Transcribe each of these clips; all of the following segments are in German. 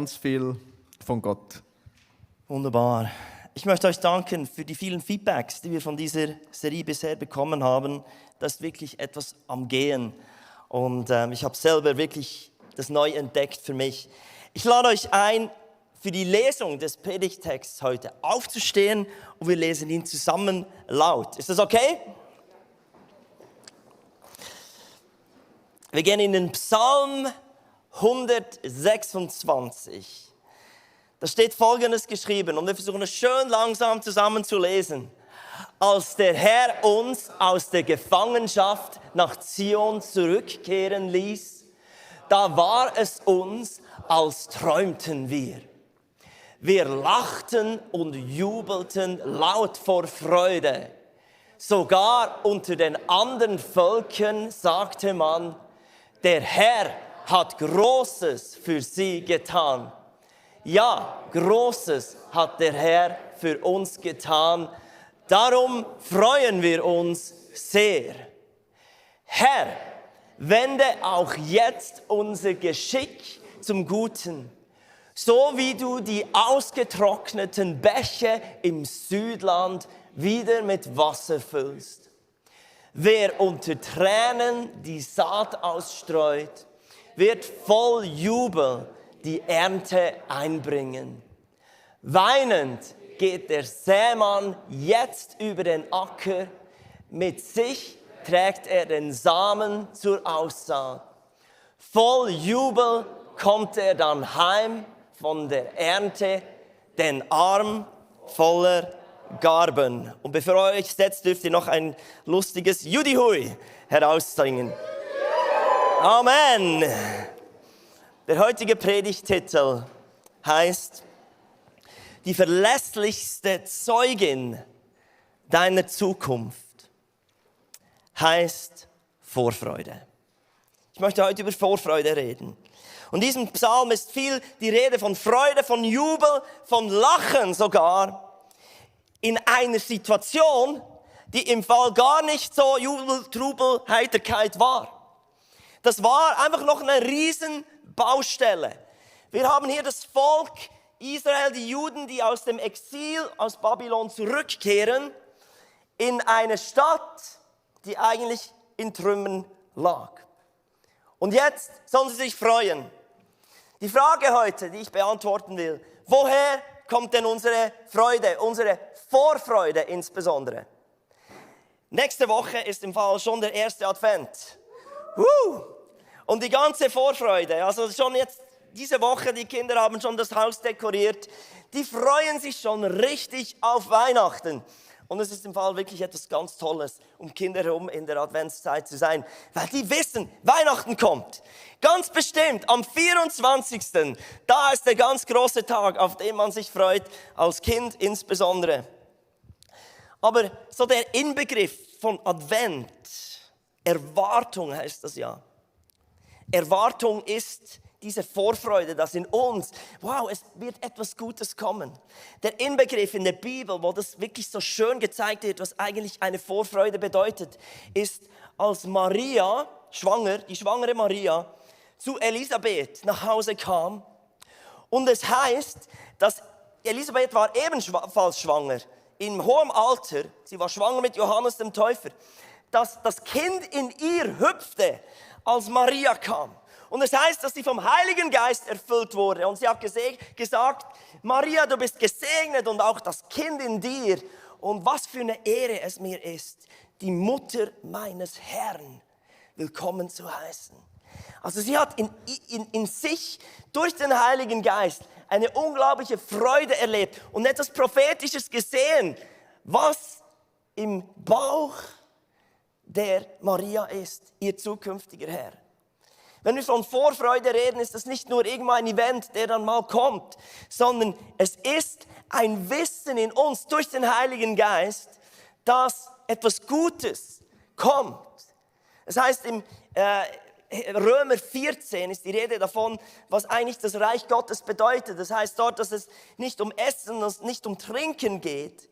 Ganz viel von Gott. Wunderbar. Ich möchte euch danken für die vielen Feedbacks, die wir von dieser Serie bisher bekommen haben. Da ist wirklich etwas am Gehen. Und ich habe selber wirklich das neu entdeckt für mich. Ich lade euch ein, für die Lesung des Predigttexts heute aufzustehen und wir lesen ihn zusammen laut. Ist das okay? Wir gehen in den Psalm 126. Da steht Folgendes geschrieben und wir versuchen es schön langsam zusammen zu lesen. Als der Herr uns aus der Gefangenschaft nach Zion zurückkehren ließ, da war es uns, als träumten wir. Wir lachten und jubelten laut vor Freude. Sogar unter den anderen Völkern sagte man, der Herr hat Großes für sie getan. Ja, Großes hat der Herr für uns getan. Darum freuen wir uns sehr. Herr, wende auch jetzt unser Geschick zum Guten, so wie du die ausgetrockneten Bäche im Südland wieder mit Wasser füllst. Wer unter Tränen die Saat ausstreut, wird voll Jubel die Ernte einbringen. Weinend geht der Sämann jetzt über den Acker, mit sich trägt er den Samen zur Aussaat. Voll Jubel kommt er dann heim von der Ernte, den Arm voller Garben. Und bevor ihr euch setzt, dürft ihr noch ein lustiges Judihui heraussingen. Amen. Der heutige Predigtitel heißt Die verlässlichste Zeugin deiner Zukunft heißt Vorfreude. Ich möchte heute über Vorfreude reden. Und in diesem Psalm ist viel die Rede von Freude, von Jubel, von Lachen sogar. In einer Situation, die im Fall gar nicht so Jubel, Trubel, Heiterkeit war. Das war einfach noch eine Riesenbaustelle. Wir haben hier das Volk Israel, die Juden, die aus dem Exil aus Babylon zurückkehren, in eine Stadt, die eigentlich in Trümmern lag. Und jetzt sollen sie sich freuen. Die Frage heute, die ich beantworten will, woher kommt denn unsere Freude, unsere Vorfreude insbesondere? Nächste Woche ist im Fall schon der erste Advent. Und die ganze Vorfreude, also schon jetzt diese Woche, die Kinder haben schon das Haus dekoriert, die freuen sich schon richtig auf Weihnachten. Und es ist im Fall wirklich etwas ganz Tolles, um Kinder herum in der Adventszeit zu sein, weil die wissen, Weihnachten kommt. Ganz bestimmt am 24. Da ist der ganz große Tag, auf den man sich freut, als Kind insbesondere. Aber so der Inbegriff von Advent, Erwartung heißt das ja. Erwartung ist diese Vorfreude, dass in uns, wow, es wird etwas Gutes kommen. Der Inbegriff in der Bibel, wo das wirklich so schön gezeigt wird, was eigentlich eine Vorfreude bedeutet, ist, als Maria, die schwangere Maria, zu Elisabeth nach Hause kam. Und es heißt, dass Elisabeth war ebenfalls schwanger, in hohem Alter, sie war schwanger mit Johannes dem Täufer, dass das Kind in ihr hüpfte, als Maria kam. Und es heißt, dass sie vom Heiligen Geist erfüllt wurde. Und sie hat gesagt, Maria, du bist gesegnet und auch das Kind in dir. Und was für eine Ehre es mir ist, die Mutter meines Herrn willkommen zu heißen. Also sie hat in sich durch den Heiligen Geist eine unglaubliche Freude erlebt und etwas Prophetisches gesehen, was im Bauch der Maria ist, ihr zukünftiger Herr. Wenn wir von Vorfreude reden, ist das nicht nur irgendein Event, der dann mal kommt, sondern es ist ein Wissen in uns durch den Heiligen Geist, dass etwas Gutes kommt. Das heißt, im Römer 14 ist die Rede davon, was eigentlich das Reich Gottes bedeutet. Das heißt dort, dass es nicht um Essen, nicht um Trinken geht,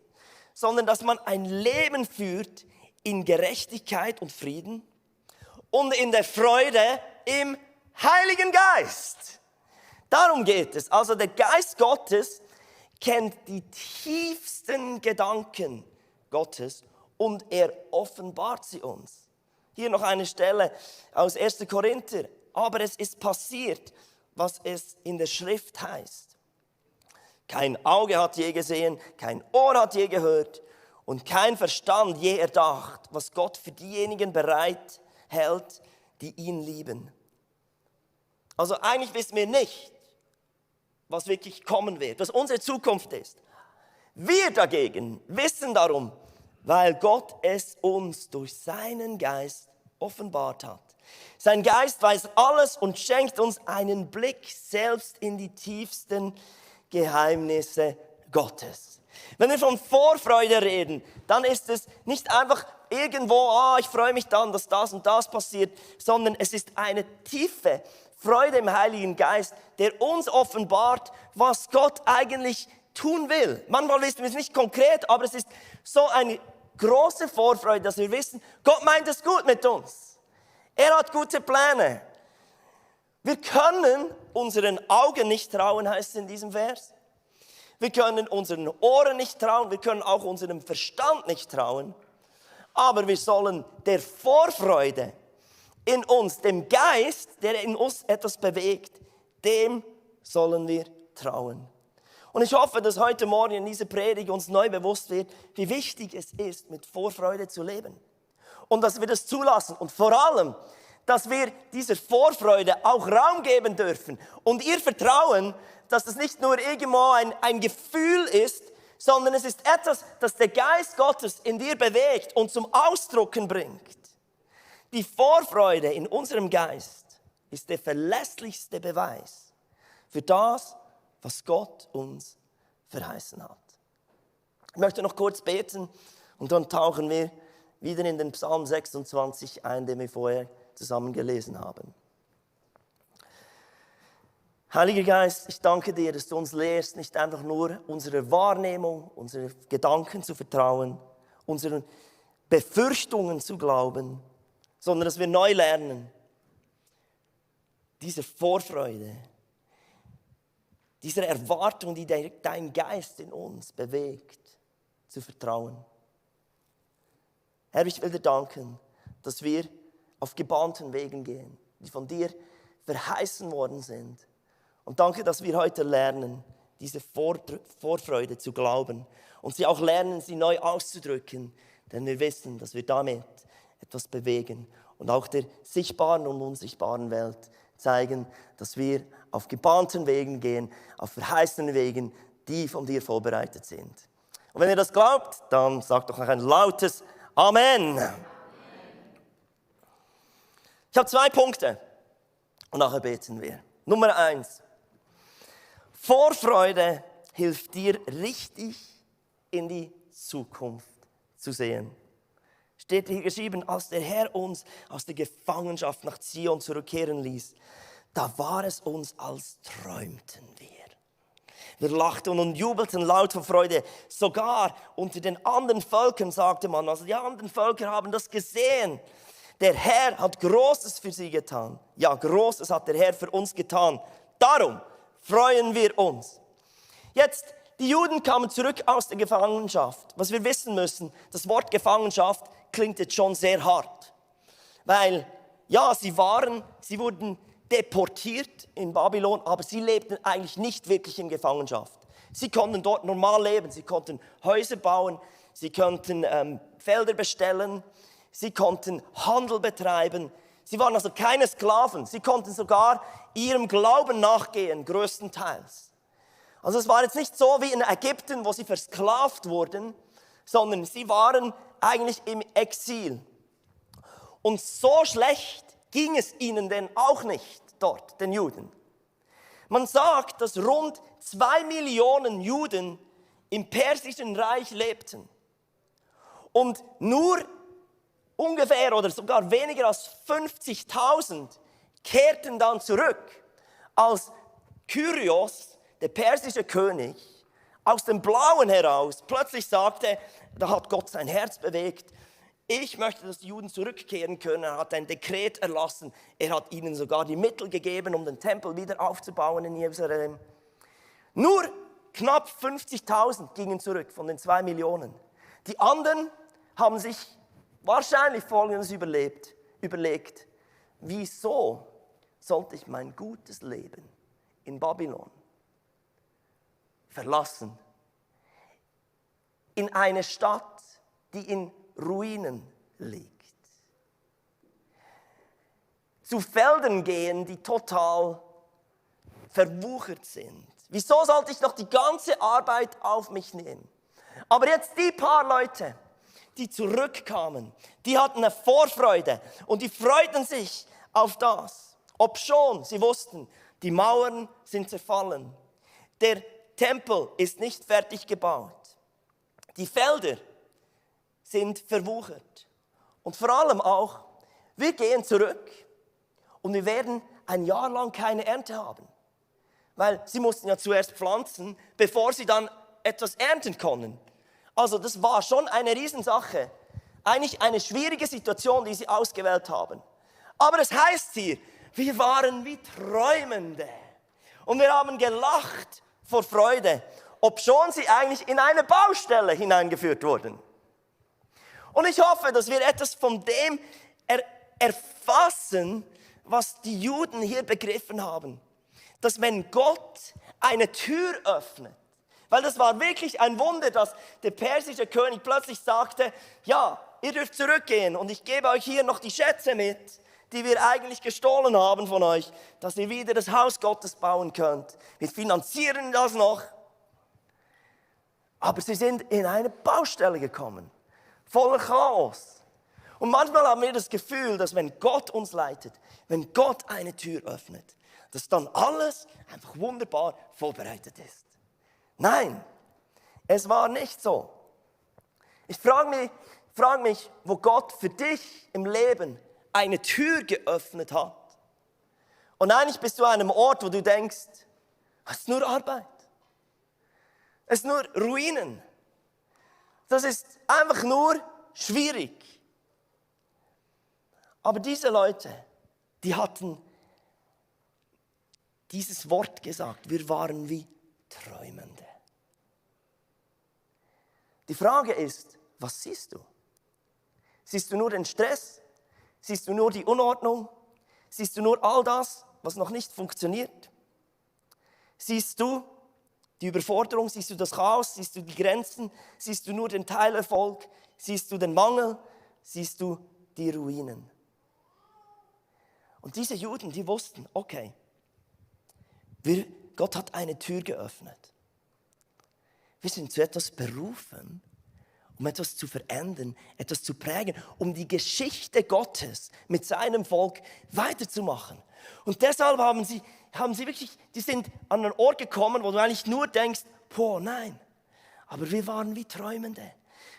sondern dass man ein Leben führt in Gerechtigkeit und Frieden und in der Freude im Heiligen Geist. Darum geht es. Also der Geist Gottes kennt die tiefsten Gedanken Gottes und er offenbart sie uns. Hier noch eine Stelle aus 1. Korinther. Aber es ist passiert, was es in der Schrift heißt. Kein Auge hat je gesehen, kein Ohr hat je gehört und kein Verstand je erdacht, was Gott für diejenigen bereit hält, die ihn lieben. Also eigentlich wissen wir nicht, was wirklich kommen wird, was unsere Zukunft ist. Wir dagegen wissen darum, weil Gott es uns durch seinen Geist offenbart hat. Sein Geist weiß alles und schenkt uns einen Blick selbst in die tiefsten Geheimnisse Gottes. Wenn wir von Vorfreude reden, dann ist es nicht einfach irgendwo, ich freue mich dann, dass das und das passiert, sondern es ist eine tiefe Freude im Heiligen Geist, der uns offenbart, was Gott eigentlich tun will. Manchmal wissen wir es nicht konkret, aber es ist so eine große Vorfreude, dass wir wissen, Gott meint es gut mit uns. Er hat gute Pläne. Wir können unseren Augen nicht trauen, heißt es in diesem Vers. Wir können unseren Ohren nicht trauen, wir können auch unserem Verstand nicht trauen. Aber wir sollen der Vorfreude in uns, dem Geist, der in uns etwas bewegt, dem sollen wir trauen. Und ich hoffe, dass heute Morgen in dieser Predigt uns neu bewusst wird, wie wichtig es ist, mit Vorfreude zu leben. Und dass wir das zulassen und vor allem, dass wir dieser Vorfreude auch Raum geben dürfen und ihr vertrauen, dass es nicht nur irgendwo ein Gefühl ist, sondern es ist etwas, das der Geist Gottes in dir bewegt und zum Ausdrucken bringt. Die Vorfreude in unserem Geist ist der verlässlichste Beweis für das, was Gott uns verheißen hat. Ich möchte noch kurz beten und dann tauchen wir wieder in den Psalm 26 ein, den wir vorher zusammen gelesen haben. Heiliger Geist, ich danke dir, dass du uns lehrst, nicht einfach nur unserer Wahrnehmung, unseren Gedanken zu vertrauen, unseren Befürchtungen zu glauben, sondern dass wir neu lernen, dieser Vorfreude, dieser Erwartung, die dein Geist in uns bewegt, zu vertrauen. Herr, ich will dir danken, dass wir auf gebahnten Wegen gehen, die von dir verheißen worden sind. Und danke, dass wir heute lernen, diese Vorfreude zu glauben und sie auch lernen, sie neu auszudrücken, denn wir wissen, dass wir damit etwas bewegen und auch der sichtbaren und unsichtbaren Welt zeigen, dass wir auf gebahnten Wegen gehen, auf verheißenen Wegen, die von dir vorbereitet sind. Und wenn ihr das glaubt, dann sagt doch ein lautes Amen. Ich habe 2 Punkte und nachher beten wir. Nummer 1. Vorfreude hilft dir richtig in die Zukunft zu sehen. Steht hier geschrieben, als der Herr uns aus der Gefangenschaft nach Zion zurückkehren ließ, da war es uns, als träumten wir. Wir lachten und jubelten laut vor Freude. Sogar unter den anderen Völkern sagte man, also die anderen Völker haben das gesehen. Der Herr hat Großes für sie getan. Ja, Großes hat der Herr für uns getan. Darum freuen wir uns. Jetzt, die Juden kamen zurück aus der Gefangenschaft. Was wir wissen müssen, das Wort Gefangenschaft klingt jetzt schon sehr hart. Weil, ja, sie wurden deportiert in Babylon, aber sie lebten eigentlich nicht wirklich in Gefangenschaft. Sie konnten dort normal leben, sie konnten Häuser bauen, sie konnten Felder bestellen, sie konnten Handel betreiben. Sie waren also keine Sklaven, sie konnten sogar ihrem Glauben nachgehen, größtenteils. Also es war jetzt nicht so wie in Ägypten, wo sie versklavt wurden, sondern sie waren eigentlich im Exil. Und so schlecht ging es ihnen denn auch nicht dort, den Juden. Man sagt, dass rund 2 Millionen Juden im Persischen Reich lebten. Und nur ungefähr oder sogar weniger als 50.000 kehrten dann zurück, als Kyrios, der persische König, aus dem Blauen heraus plötzlich sagte, da hat Gott sein Herz bewegt, ich möchte, dass die Juden zurückkehren können. Er hat ein Dekret erlassen. Er hat ihnen sogar die Mittel gegeben, um den Tempel wieder aufzubauen in Jerusalem. Nur knapp 50.000 gingen zurück von den 2 Millionen. Die anderen haben sich wahrscheinlich Folgendes überlegt. Wieso sollte ich mein gutes Leben in Babylon verlassen? In eine Stadt, die in Ruinen liegt. Zu Feldern gehen, die total verwuchert sind. Wieso sollte ich noch die ganze Arbeit auf mich nehmen? Aber jetzt die paar Leute, die zurückkamen, die hatten eine Vorfreude und die freuten sich auf das. Obschon sie wussten, die Mauern sind zerfallen. Der Tempel ist nicht fertig gebaut. Die Felder sind verwuchert. Und vor allem auch, wir gehen zurück und wir werden ein Jahr lang keine Ernte haben. Weil sie mussten ja zuerst pflanzen, bevor sie dann etwas ernten konnten. Also das war schon eine Riesensache. Eigentlich eine schwierige Situation, die sie ausgewählt haben. Aber es heißt hier, wir waren wie Träumende. Und wir haben gelacht vor Freude, obschon sie eigentlich in eine Baustelle hineingeführt wurden. Und ich hoffe, dass wir etwas von dem erfassen, was die Juden hier begriffen haben. Dass wenn Gott eine Tür öffnet, weil das war wirklich ein Wunder, dass der persische König plötzlich sagte, ja, ihr dürft zurückgehen und ich gebe euch hier noch die Schätze mit, die wir eigentlich gestohlen haben von euch, dass ihr wieder das Haus Gottes bauen könnt. Wir finanzieren das noch. Aber sie sind in eine Baustelle gekommen, voller Chaos. Und manchmal haben wir das Gefühl, dass wenn Gott uns leitet, wenn Gott eine Tür öffnet, dass dann alles einfach wunderbar vorbereitet ist. Nein, es war nicht so. Ich frage mich, wo Gott für dich im Leben eine Tür geöffnet hat. Und eigentlich bist du an einem Ort, wo du denkst, es ist nur Arbeit. Es sind nur Ruinen. Das ist einfach nur schwierig. Aber diese Leute, die hatten dieses Wort gesagt, wir waren wie Träumende. Die Frage ist, was siehst du? Siehst du nur den Stress? Siehst du nur die Unordnung? Siehst du nur all das, was noch nicht funktioniert? Siehst du die Überforderung? Siehst du das Chaos? Siehst du die Grenzen? Siehst du nur den Teilerfolg? Siehst du den Mangel? Siehst du die Ruinen? Und diese Juden, die wussten, okay, Gott hat eine Tür geöffnet. Wir sind zu etwas berufen, um etwas zu verändern, etwas zu prägen, um die Geschichte Gottes mit seinem Volk weiterzumachen. Und deshalb haben sie wirklich, die sind an einen Ort gekommen, wo du eigentlich nur denkst, boah, nein. Aber wir waren wie Träumende,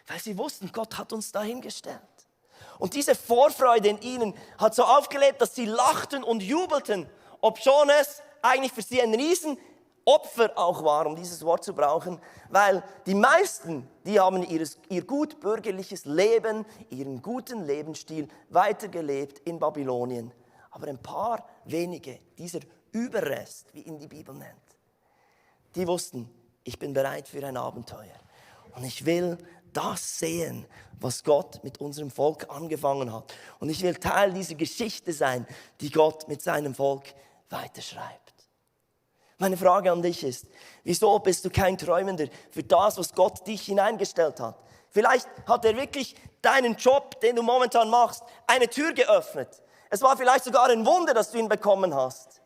weil sie wussten, Gott hat uns dahingestellt. Und diese Vorfreude in ihnen hat so aufgelebt, dass sie lachten und jubelten, obschon es eigentlich für sie ein Riesenopfer auch war, um dieses Wort zu brauchen, weil die meisten, die haben ihr gut bürgerliches Leben, ihren guten Lebensstil weitergelebt in Babylonien. Aber ein paar wenige, dieser Überrest, wie ihn die Bibel nennt, die wussten, ich bin bereit für ein Abenteuer. Und ich will das sehen, was Gott mit unserem Volk angefangen hat. Und ich will Teil dieser Geschichte sein, die Gott mit seinem Volk weiterschreibt. Meine Frage an dich ist, wieso bist du kein Träumender für das, was Gott dich hineingestellt hat? Vielleicht hat er wirklich deinen Job, den du momentan machst, eine Tür geöffnet. Es war vielleicht sogar ein Wunder, dass du ihn bekommen hast.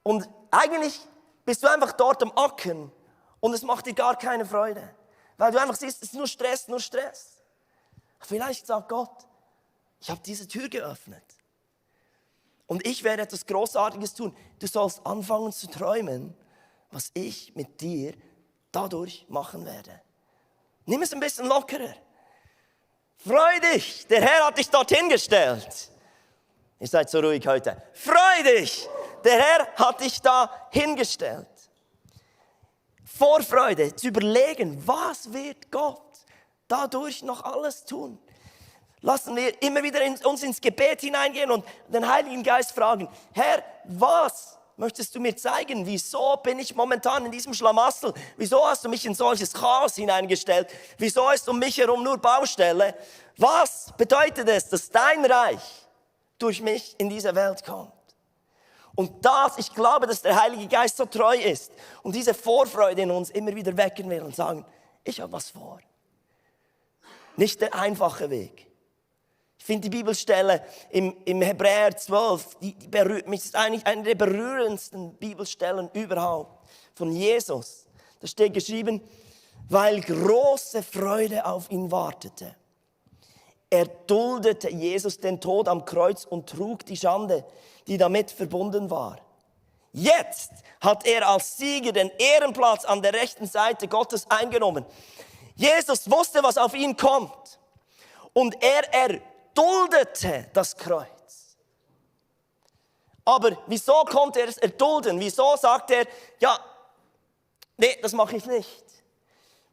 Und eigentlich bist du einfach dort am Ackern und es macht dir gar keine Freude. Weil du einfach siehst, es ist nur Stress, nur Stress. Vielleicht sagt Gott, ich habe diese Tür geöffnet. Und ich werde etwas Großartiges tun. Du sollst anfangen zu träumen, was ich mit dir dadurch machen werde. Nimm es ein bisschen lockerer. Freu dich, der Herr hat dich dorthin gestellt. Ihr seid so ruhig heute. Freu dich, der Herr hat dich da hingestellt. Vorfreude, zu überlegen, was wird Gott dadurch noch alles tun? Lassen wir immer wieder uns ins Gebet hineingehen und den Heiligen Geist fragen, Herr, was möchtest du mir zeigen? Wieso bin ich momentan in diesem Schlamassel? Wieso hast du mich in solches Chaos hineingestellt? Wieso ist um mich herum nur Baustelle? Was bedeutet es, dass dein Reich durch mich in diese Welt kommt? Und ich glaube, dass der Heilige Geist so treu ist und diese Vorfreude in uns immer wieder wecken will und sagen, ich habe was vor. Nicht der einfache Weg. Ich finde die Bibelstelle im Hebräer 12, die berührt mich. Das ist eigentlich eine der berührendsten Bibelstellen überhaupt von Jesus. Da steht geschrieben, weil große Freude auf ihn wartete. Erduldete Jesus den Tod am Kreuz und trug die Schande, die damit verbunden war. Jetzt hat er als Sieger den Ehrenplatz an der rechten Seite Gottes eingenommen. Jesus wusste, was auf ihn kommt. Und er erduldete das Kreuz. Aber wieso konnte er es erdulden? Wieso sagt er, ja, nee, das mache ich nicht?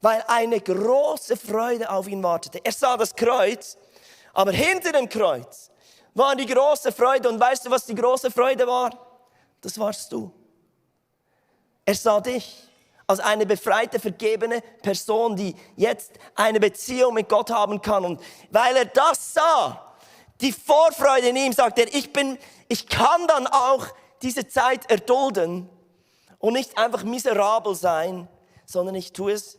Weil eine große Freude auf ihn wartete. Er sah das Kreuz, aber hinter dem Kreuz war die große Freude. Und weißt du, was die große Freude war? Das warst du. Er sah dich als eine befreite, vergebene Person, die jetzt eine Beziehung mit Gott haben kann. Und weil er das sah, die Vorfreude in ihm, sagt er, ich kann dann auch diese Zeit erdulden und nicht einfach miserabel sein, sondern ich tue es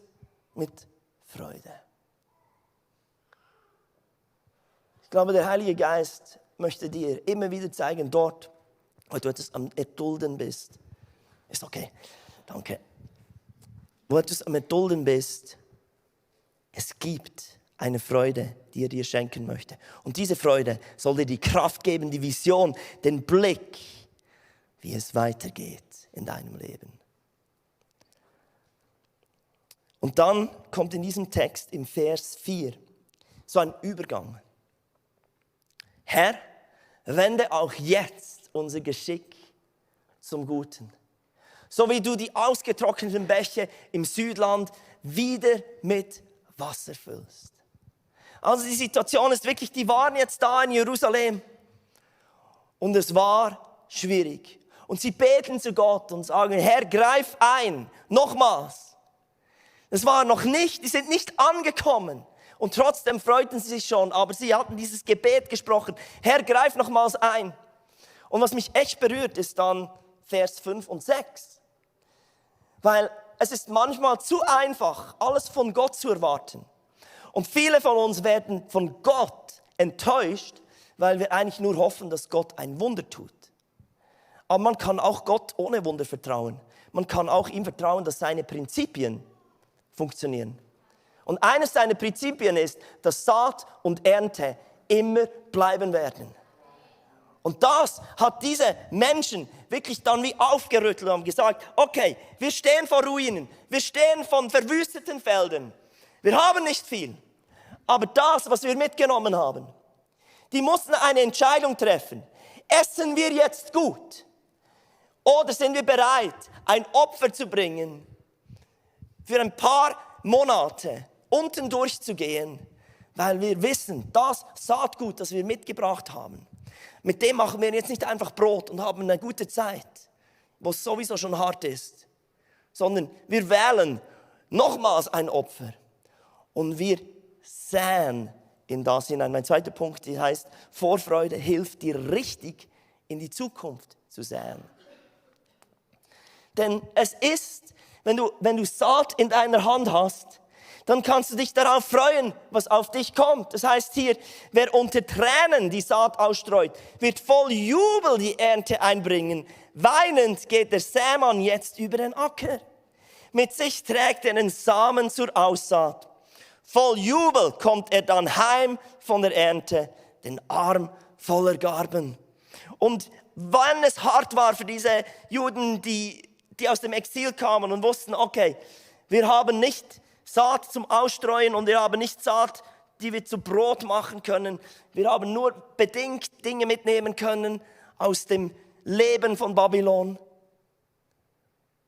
mit Freude. Ich glaube, der Heilige Geist möchte dir immer wieder zeigen, dort, wo du etwas am Erdulden bist. Ist okay, danke. Wo du am Erdulden bist, es gibt eine Freude, die er dir schenken möchte. Und diese Freude soll dir die Kraft geben, die Vision, den Blick, wie es weitergeht in deinem Leben. Und dann kommt in diesem Text im Vers 4 so ein Übergang. Herr, wende auch jetzt unser Geschick zum Guten. So wie du die ausgetrockneten Bäche im Südland wieder mit Wasser füllst. Also die Situation ist wirklich, die waren jetzt da in Jerusalem und es war schwierig. Und sie beten zu Gott und sagen, Herr, greif ein, nochmals. Das war noch nicht, die sind nicht angekommen. Und trotzdem freuten sie sich schon, aber sie hatten dieses Gebet gesprochen. Herr, greif nochmals ein. Und was mich echt berührt, ist dann Vers 5 und 6. Weil es ist manchmal zu einfach, alles von Gott zu erwarten. Und viele von uns werden von Gott enttäuscht, weil wir eigentlich nur hoffen, dass Gott ein Wunder tut. Aber man kann auch Gott ohne Wunder vertrauen. Man kann auch ihm vertrauen, dass seine Prinzipien funktionieren. Und eines seiner Prinzipien ist, dass Saat und Ernte immer bleiben werden. Und das hat diese Menschen wirklich dann wie aufgerüttelt und haben gesagt, okay, wir stehen vor Ruinen, wir stehen vor verwüsteten Feldern. Wir haben nicht viel, aber das, was wir mitgenommen haben, die mussten eine Entscheidung treffen. Essen wir jetzt gut oder sind wir bereit, ein Opfer zu bringen, für ein paar Monate unten durchzugehen, weil wir wissen, das Saatgut, das wir mitgebracht haben, mit dem machen wir jetzt nicht einfach Brot und haben eine gute Zeit, wo es sowieso schon hart ist, sondern wir wählen nochmals ein Opfer und wir säen in das hinein. Mein zweiter Punkt heißt, Vorfreude hilft dir richtig in die Zukunft zu säen. Denn es ist, wenn du Saat in deiner Hand hast, dann kannst du dich darauf freuen, was auf dich kommt. Das heißt hier, wer unter Tränen die Saat ausstreut, wird voll Jubel die Ernte einbringen. Weinend geht der Sämann jetzt über den Acker. Mit sich trägt er den Samen zur Aussaat. Voll Jubel kommt er dann heim von der Ernte, den Arm voller Garben. Und wenn es hart war für diese Juden, die aus dem Exil kamen und wussten, okay, wir haben nicht Saat zum Ausstreuen und wir haben nicht Saat, die wir zu Brot machen können. Wir haben nur bedingt Dinge mitnehmen können aus dem Leben von Babylon.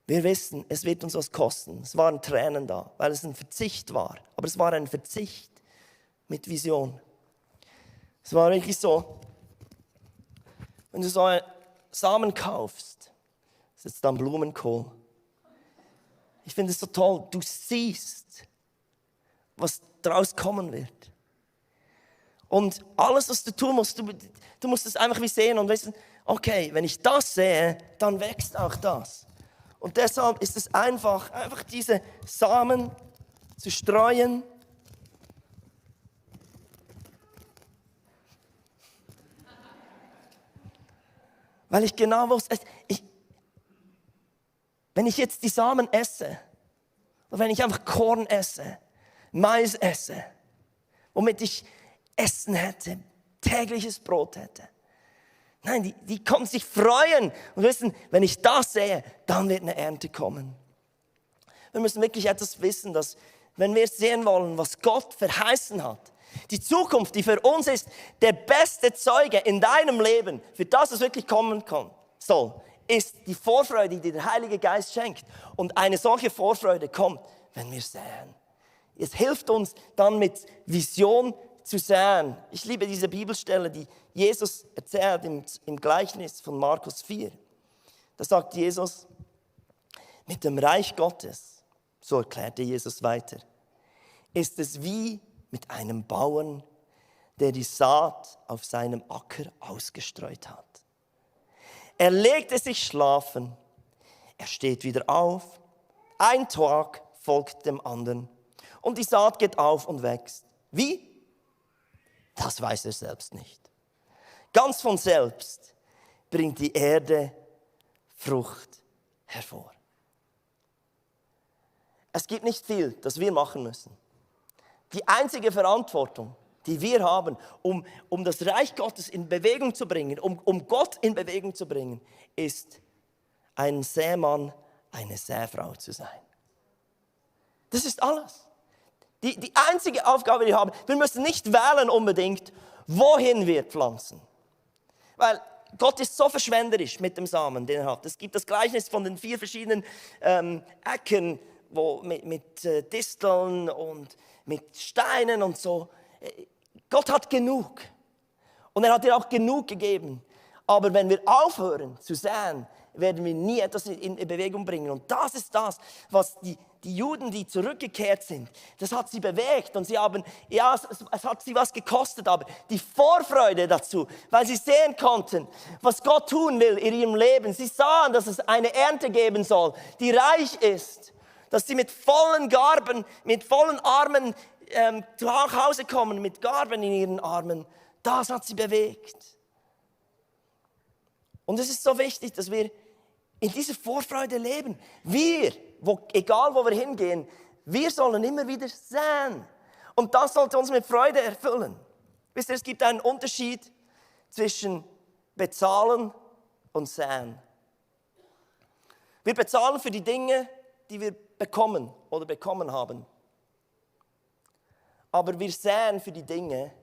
Wir wissen, es wird uns was kosten. Es waren Tränen da, weil es ein Verzicht war. Aber es war ein Verzicht mit Vision. Es war wirklich so, wenn du so einen Samen kaufst, das ist dann Blumenkohl. Ich finde es so toll, du siehst, was daraus kommen wird. Und alles, was du tun musst, du musst es einfach wie sehen und wissen, okay, wenn ich das sehe, dann wächst auch das. Und deshalb ist es einfach diese Samen zu streuen. Weil ich genau wusste, wenn ich jetzt die Samen esse, oder wenn ich einfach Korn esse, Mais esse, womit ich Essen hätte, tägliches Brot hätte. Nein, die konnten sich freuen und wissen, wenn ich das sehe, dann wird eine Ernte kommen. Wir müssen wirklich etwas wissen, dass wenn wir sehen wollen, was Gott verheißen hat, die Zukunft, die für uns ist, der beste Zeuge in deinem Leben, für das es wirklich kommen soll, ist die Vorfreude, die der Heilige Geist schenkt. Und eine solche Vorfreude kommt, wenn wir säen. Es hilft uns dann mit Vision zu säen. Ich liebe diese Bibelstelle, die Jesus erzählt im Gleichnis von Markus 4. Da sagt Jesus, mit dem Reich Gottes, so erklärte Jesus weiter, ist es wie mit einem Bauern, der die Saat auf seinem Acker ausgestreut hat. Er legte sich schlafen, er steht wieder auf, ein Tag folgt dem anderen und die Saat geht auf und wächst. Wie? Das weiß er selbst nicht. Ganz von selbst bringt die Erde Frucht hervor. Es gibt nicht viel, das wir machen müssen. Die einzige Verantwortung, die wir haben, um das Reich Gottes in Bewegung zu bringen, um Gott in Bewegung zu bringen, ist ein Sämann, eine Säfrau zu sein. Das ist alles. Die einzige Aufgabe, die wir haben, wir müssen nicht wählen unbedingt, wohin wir pflanzen. Weil Gott ist so verschwenderisch mit dem Samen, den er hat. Es gibt das Gleichnis von den 4 verschiedenen Äckern, mit Disteln und mit Steinen und so. Gott hat genug. Und er hat dir auch genug gegeben. Aber wenn wir aufhören zu säen, werden wir nie etwas in Bewegung bringen. Und das ist das, was die Juden, die zurückgekehrt sind, das hat sie bewegt. Und sie haben, ja, es hat sie was gekostet, aber die Vorfreude dazu, weil sie sehen konnten, was Gott tun will in ihrem Leben. Sie sahen, dass es eine Ernte geben soll, die reich ist. Dass sie mit vollen Garben, mit vollen Armen zu Hause kommen, mit Garben in ihren Armen. Das hat sie bewegt. Und es ist so wichtig, dass wir in dieser Vorfreude leben. Wir, egal wo wir hingehen, wir sollen immer wieder säen. Und das sollte uns mit Freude erfüllen. Wisst ihr, es gibt einen Unterschied zwischen bezahlen und säen. Wir bezahlen für die Dinge, die wir bekommen oder bekommen haben. Aber wir säen für die Dinge,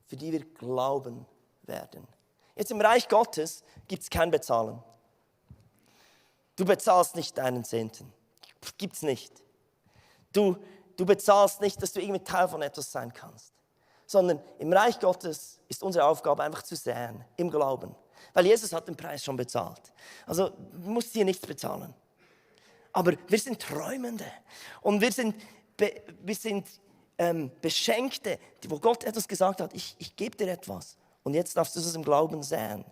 für die wir glauben werden. Jetzt im Reich Gottes gibt es kein Bezahlen. Du bezahlst nicht deinen Zehnten. Gibt's nicht. Du bezahlst nicht, dass du irgendwie Teil von etwas sein kannst. Sondern im Reich Gottes ist unsere Aufgabe einfach zu säen, im Glauben. Weil Jesus hat den Preis schon bezahlt. Also du musst hier nichts bezahlen. Aber wir sind Träumende. Und wir sind Beschenkte, wo Gott etwas gesagt hat, ich gebe dir etwas. Und jetzt darfst du es im Glauben säen.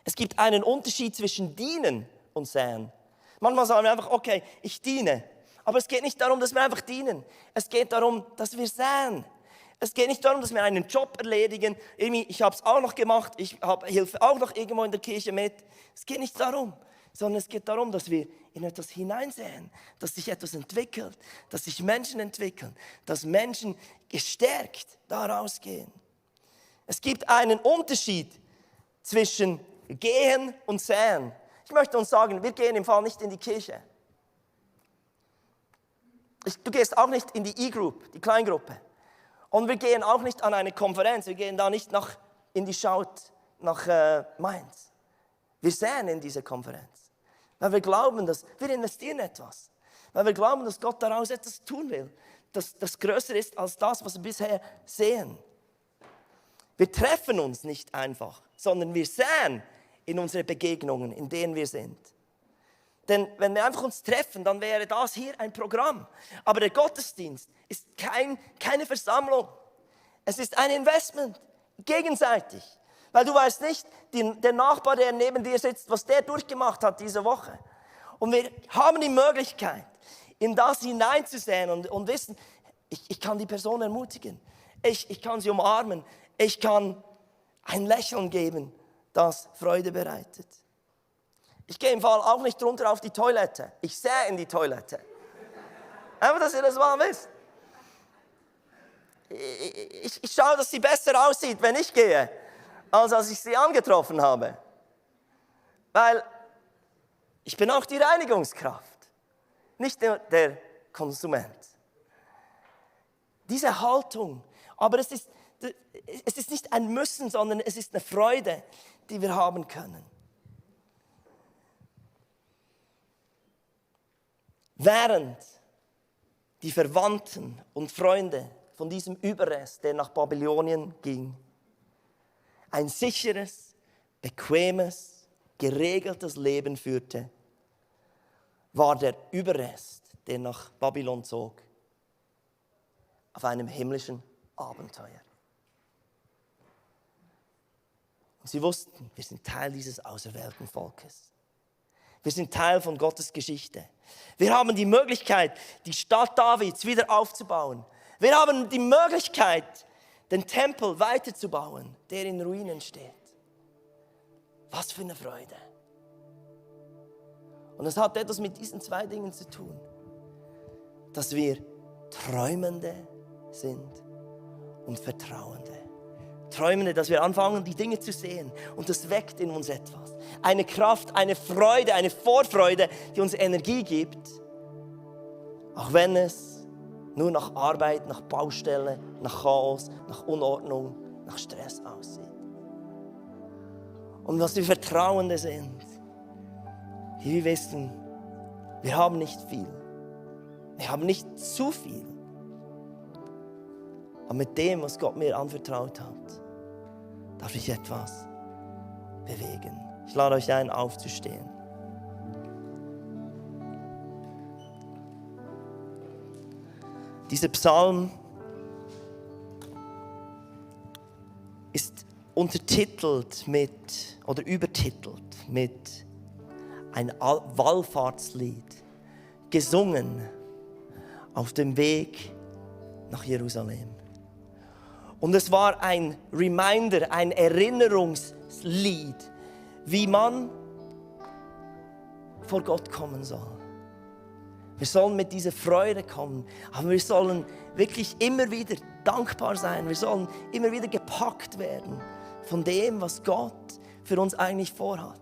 Es gibt einen Unterschied zwischen dienen und säen. Manchmal sagen wir einfach, okay, ich diene. Aber es geht nicht darum, dass wir einfach dienen. Es geht darum, dass wir säen. Es geht nicht darum, dass wir einen Job erledigen. Ich habe es auch noch gemacht, ich helfe auch noch irgendwo in der Kirche mit. Es geht nicht darum, sondern es geht darum, dass wir in etwas hineinsehen, dass sich etwas entwickelt, dass sich Menschen entwickeln, dass Menschen gestärkt da rausgehen. Es gibt einen Unterschied zwischen gehen und säen. Ich möchte uns sagen, wir gehen im Fall nicht in die Kirche. Du gehst auch nicht in die E-Group, die Kleingruppe. Und wir gehen auch nicht an eine Konferenz, wir gehen da nicht in die Schaut nach Mainz. Wir säen in diese Konferenz, weil wir glauben, dass wir investieren etwas. Weil wir glauben, dass Gott daraus etwas tun will. das größer ist als das, was wir bisher sehen. Wir treffen uns nicht einfach, sondern wir säen in unsere Begegnungen, in denen wir sind. Denn wenn wir einfach uns treffen, dann wäre das hier ein Programm. Aber der Gottesdienst ist keine Versammlung. Es ist ein Investment, gegenseitig. Weil du weißt nicht, der Nachbar, der neben dir sitzt, was der durchgemacht hat diese Woche. Und wir haben die Möglichkeit, in das hineinzusehen und wissen, ich kann die Person ermutigen. Ich kann sie umarmen. Ich kann ein Lächeln geben, das Freude bereitet. Ich gehe im Fall auch nicht runter auf die Toilette. Ich sähe in die Toilette. Einfach, dass ihr das mal wisst. Ich schaue, dass sie besser aussieht, wenn ich gehe, als ich sie angetroffen habe. Weil ich bin auch die Reinigungskraft, nicht der Konsument. Diese Haltung, aber es ist nicht ein Müssen, sondern es ist eine Freude, die wir haben können. Während die Verwandten und Freunde von diesem Überrest, der nach Babylonien ging, ein sicheres, bequemes, geregeltes Leben führte, war der Überrest, der nach Babylon zog, auf einem himmlischen Abenteuer. Und sie wussten, wir sind Teil dieses auserwählten Volkes. Wir sind Teil von Gottes Geschichte. Wir haben die Möglichkeit, die Stadt Davids wieder aufzubauen. Wir haben die Möglichkeit, den Tempel weiterzubauen, der in Ruinen steht. Was für eine Freude. Und es hat etwas mit diesen zwei Dingen zu tun. Dass wir Träumende sind und Vertrauende. Träumende, dass wir anfangen, die Dinge zu sehen. Und das weckt in uns etwas. Eine Kraft, eine Freude, eine Vorfreude, die uns Energie gibt. Auch wenn es nur nach Arbeit, nach Baustelle, nach Chaos, nach Unordnung, nach Stress aussieht. Und was wir Vertrauende sind, die wir wissen, wir haben nicht viel. Wir haben nicht zu viel. Aber mit dem, was Gott mir anvertraut hat, darf ich etwas bewegen. Ich lade euch ein, aufzustehen. Dieser Psalm ist untertitelt oder übertitelt mit ein Wallfahrtslied, gesungen auf dem Weg nach Jerusalem. Und es war ein Reminder, ein Erinnerungslied, wie man vor Gott kommen soll. Wir sollen mit dieser Freude kommen, aber wir sollen wirklich immer wieder dankbar sein. Wir sollen immer wieder gepackt werden von dem, was Gott für uns eigentlich vorhat.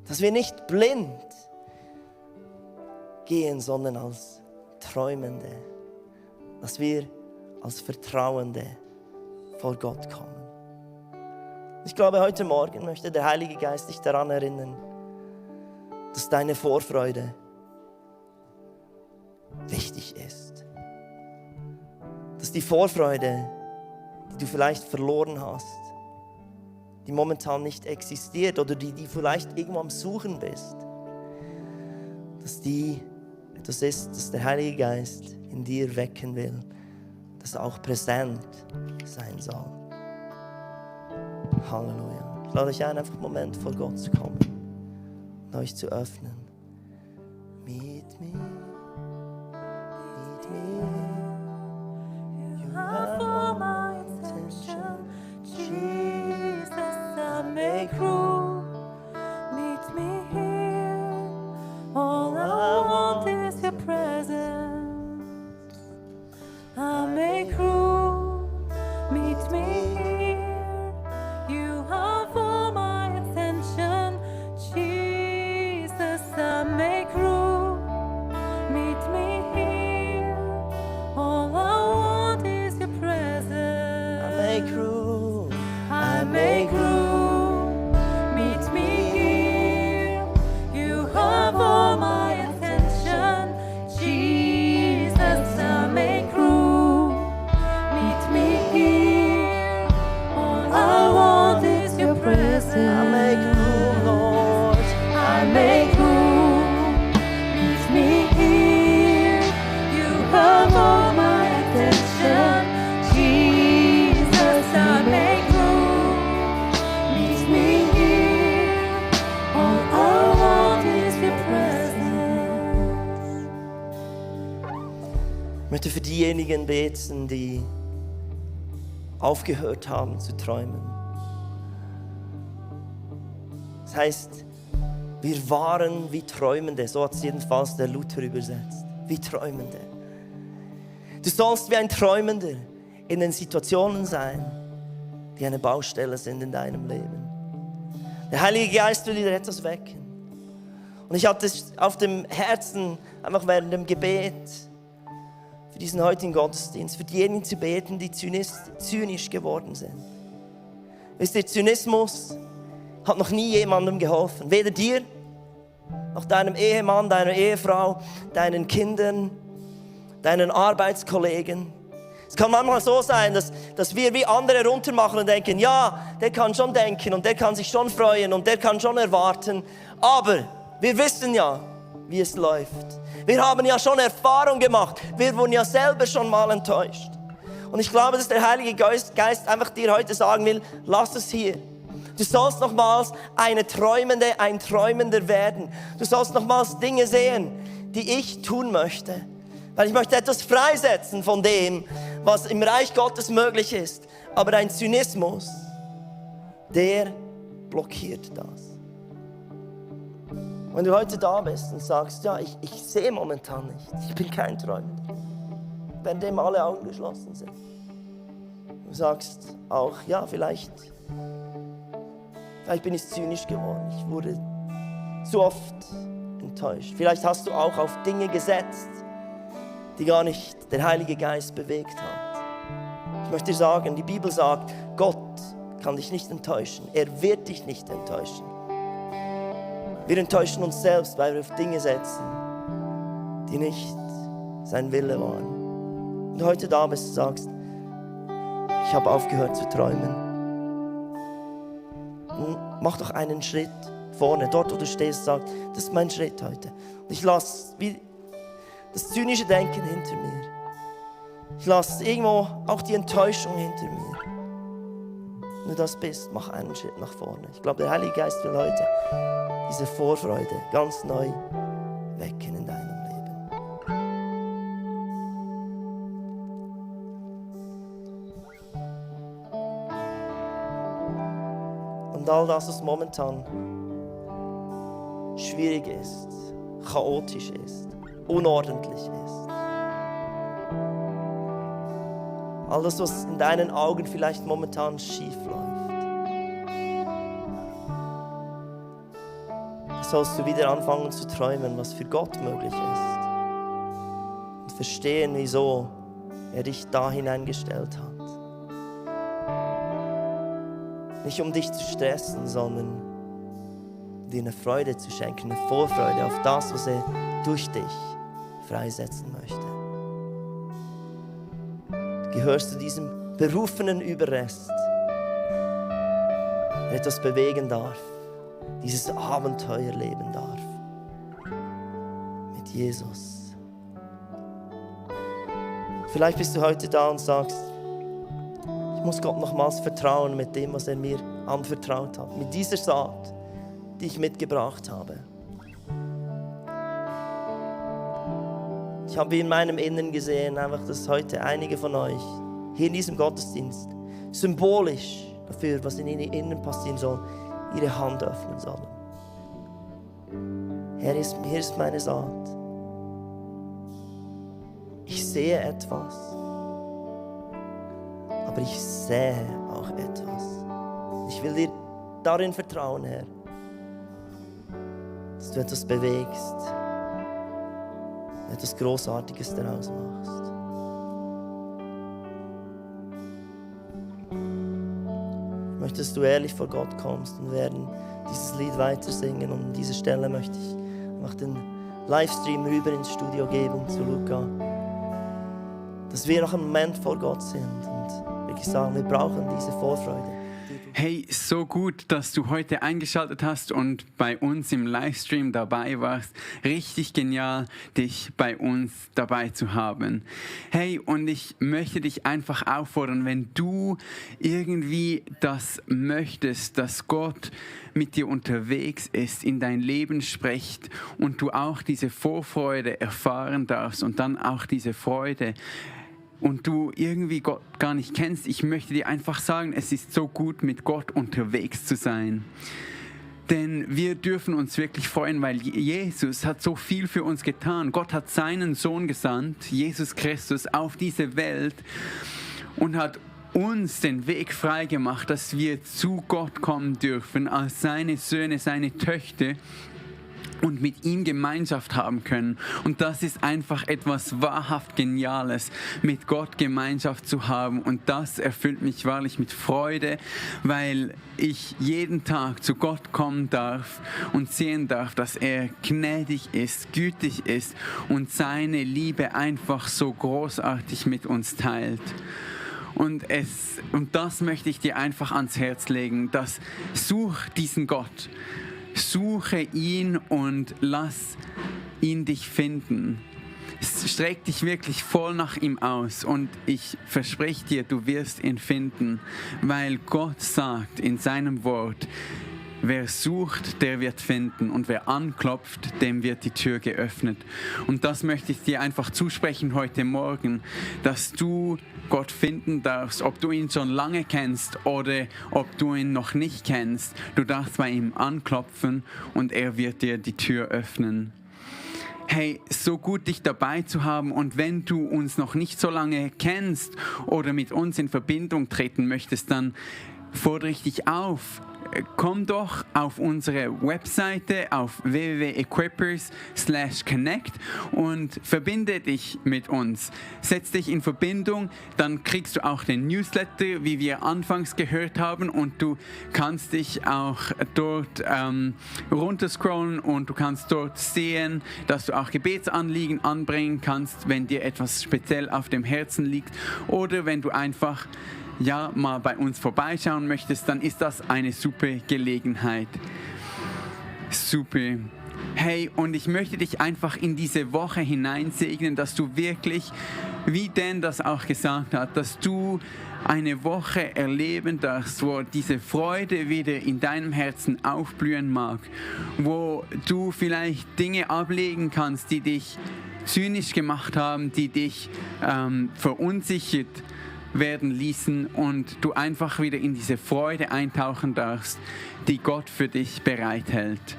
Dass wir nicht blind gehen, sondern als Träumende. Dass wir als Vertrauende vor Gott kommen. Ich glaube, heute Morgen möchte der Heilige Geist dich daran erinnern, dass deine Vorfreude wichtig ist. Dass die Vorfreude, die du vielleicht verloren hast, die momentan nicht existiert oder die vielleicht irgendwo am Suchen bist, dass die etwas ist, das der Heilige Geist in dir wecken will, das auch präsent sein soll. Halleluja. Ich lade euch ein, einfach einen Moment vor Gott zu kommen und euch zu öffnen. Meet me. You have all my attention, Jesus. I make room. Meet me here. All I want is your presence. I make room. Meet me here. You have all my attention, Jesus. I make room. Meet me here. All I want is your presence. I make room. I make room. möchte für diejenigen beten, die aufgehört haben zu träumen. Das heißt, wir waren wie Träumende, so hat es jedenfalls der Luther übersetzt, wie Träumende. Du sollst wie ein Träumender in den Situationen sein, die eine Baustelle sind in deinem Leben. Der Heilige Geist will dir etwas wecken. Und ich hatte es auf dem Herzen, einfach während dem Gebet, für diesen heutigen Gottesdienst, für diejenigen zu beten, die zynisch geworden sind. Wisst ihr, Zynismus hat noch nie jemandem geholfen. Weder dir, noch deinem Ehemann, deiner Ehefrau, deinen Kindern, deinen Arbeitskollegen. Es kann manchmal so sein, dass wir wie andere runtermachen und denken, ja, der kann schon denken und der kann sich schon freuen und der kann schon erwarten. Aber wir wissen ja, wie es läuft. Wir haben ja schon Erfahrung gemacht. Wir wurden ja selber schon mal enttäuscht. Und ich glaube, dass der Heilige Geist einfach dir heute sagen will, lass es hier. Du sollst nochmals eine Träumende, ein Träumender werden. Du sollst nochmals Dinge sehen, die ich tun möchte. Weil ich möchte etwas freisetzen von dem, was im Reich Gottes möglich ist. Aber ein Zynismus, der blockiert das. Wenn du heute da bist und sagst, ja, ich sehe momentan nicht, ich bin kein Träumer, währenddem alle Augen geschlossen sind. Du sagst auch, ja, vielleicht bin ich zynisch geworden, ich wurde zu oft enttäuscht. Vielleicht hast du auch auf Dinge gesetzt, die gar nicht der Heilige Geist bewegt hat. Ich möchte dir sagen, die Bibel sagt, Gott kann dich nicht enttäuschen, er wird dich nicht enttäuschen. Wir enttäuschen uns selbst, weil wir auf Dinge setzen, die nicht sein Wille waren. Und heute da bist und sagst, ich habe aufgehört zu träumen. Und mach doch einen Schritt vorne, dort wo du stehst, sag, das ist mein Schritt heute. Und ich lasse das zynische Denken hinter mir. Ich lasse irgendwo auch die Enttäuschung hinter mir. Wenn du das bist, mach einen Schritt nach vorne. Ich glaube, der Heilige Geist will heute diese Vorfreude ganz neu wecken in deinem Leben. Und all das, was momentan schwierig ist, chaotisch ist, unordentlich ist, all das, was in deinen Augen vielleicht momentan schief läuft, sollst du wieder anfangen zu träumen, was für Gott möglich ist. Und verstehen, wieso er dich da hineingestellt hat. Nicht um dich zu stressen, sondern dir eine Freude zu schenken, eine Vorfreude auf das, was er durch dich freisetzen möchte. Du gehörst zu diesem berufenen Überrest, der etwas bewegen darf. Dieses Abenteuer leben darf. Mit Jesus. Vielleicht bist du heute da und sagst, ich muss Gott nochmals vertrauen mit dem, was er mir anvertraut hat. Mit dieser Saat, die ich mitgebracht habe. Ich habe in meinem Inneren gesehen, einfach, dass heute einige von euch hier in diesem Gottesdienst symbolisch dafür, was in ihrem Inneren passieren soll, ihre Hand öffnen sollen. Herr, hier ist meine Saat. Ich sehe etwas, aber ich sähe auch etwas. Ich will dir darin vertrauen, Herr, dass du etwas bewegst, etwas Großartiges daraus machst. Ich möchte, dass du ehrlich vor Gott kommst und werden dieses Lied weiter singen. Und an dieser Stelle möchte ich einfach den Livestream rüber ins Studio geben zu Luca, dass wir noch einen Moment vor Gott sind und wirklich sagen, wir brauchen diese Vorfreude, die du Hey, so gut, dass du heute eingeschaltet hast und bei uns im Livestream dabei warst. Richtig genial, dich bei uns dabei zu haben. Hey, und ich möchte dich einfach auffordern, wenn du irgendwie das möchtest, dass Gott mit dir unterwegs ist, in dein Leben spricht und du auch diese Vorfreude erfahren darfst und dann auch diese Freude, und du irgendwie Gott gar nicht kennst, ich möchte dir einfach sagen, es ist so gut, mit Gott unterwegs zu sein. Denn wir dürfen uns wirklich freuen, weil Jesus hat so viel für uns getan. Gott hat seinen Sohn gesandt, Jesus Christus, auf diese Welt und hat uns den Weg frei gemacht, dass wir zu Gott kommen dürfen, als seine Söhne, seine Töchter, und mit ihm Gemeinschaft haben können. Und das ist einfach etwas wahrhaft Geniales, mit Gott Gemeinschaft zu haben. Und das erfüllt mich wahrlich mit Freude, weil ich jeden Tag zu Gott kommen darf und sehen darf, dass er gnädig ist, gütig ist und seine Liebe einfach so großartig mit uns teilt. Und das möchte ich dir einfach ans Herz legen, dass such diesen Gott. Suche ihn und lass ihn dich finden. Streck dich wirklich voll nach ihm aus und ich verspreche dir, du wirst ihn finden, weil Gott sagt in seinem Wort, wer sucht, der wird finden und wer anklopft, dem wird die Tür geöffnet. Und das möchte ich dir einfach zusprechen heute Morgen, dass du Gott finden darfst, ob du ihn schon lange kennst oder ob du ihn noch nicht kennst. Du darfst bei ihm anklopfen und er wird dir die Tür öffnen. Hey, so gut dich dabei zu haben, und wenn du uns noch nicht so lange kennst oder mit uns in Verbindung treten möchtest, dann fordere ich dich auf. Komm doch auf unsere Webseite auf www.equippers.connect und verbinde dich mit uns. Setz dich in Verbindung, dann kriegst du auch den Newsletter, wie wir anfangs gehört haben, und du kannst dich auch dort runterscrollen und du kannst dort sehen, dass du auch Gebetsanliegen anbringen kannst, wenn dir etwas speziell auf dem Herzen liegt, oder wenn du einfach mal bei uns vorbeischauen möchtest, dann ist das eine super Gelegenheit. Super. Hey, und ich möchte dich einfach in diese Woche hineinsegnen, dass du wirklich, wie Dan das auch gesagt hat, dass du eine Woche erleben darfst, wo diese Freude wieder in deinem Herzen aufblühen mag, wo du vielleicht Dinge ablegen kannst, die dich zynisch gemacht haben, die dich verunsichert werden ließen, und du einfach wieder in diese Freude eintauchen darfst, die Gott für dich bereithält.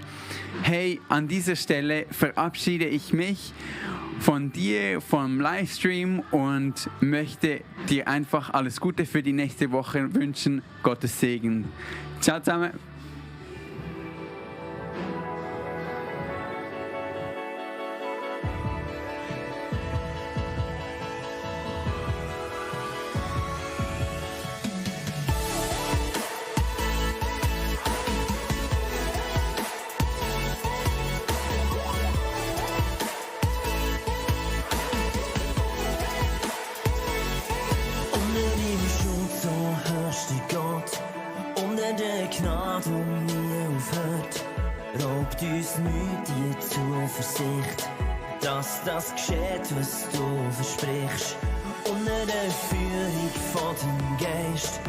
Hey, an dieser Stelle verabschiede ich mich von dir, vom Livestream, und möchte dir einfach alles Gute für die nächste Woche wünschen. Gottes Segen. Ciao zusammen. Gnade, die nie aufhört, raubt uns nicht die Zuversicht, dass das geschieht, was du versprichst. Unter der Führung von deinem Geist,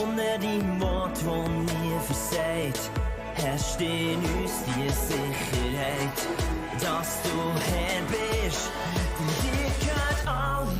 unter deinem Wort, das nie versagt, herrscht in uns die Sicherheit, dass du Herr bist. Dir gehört alle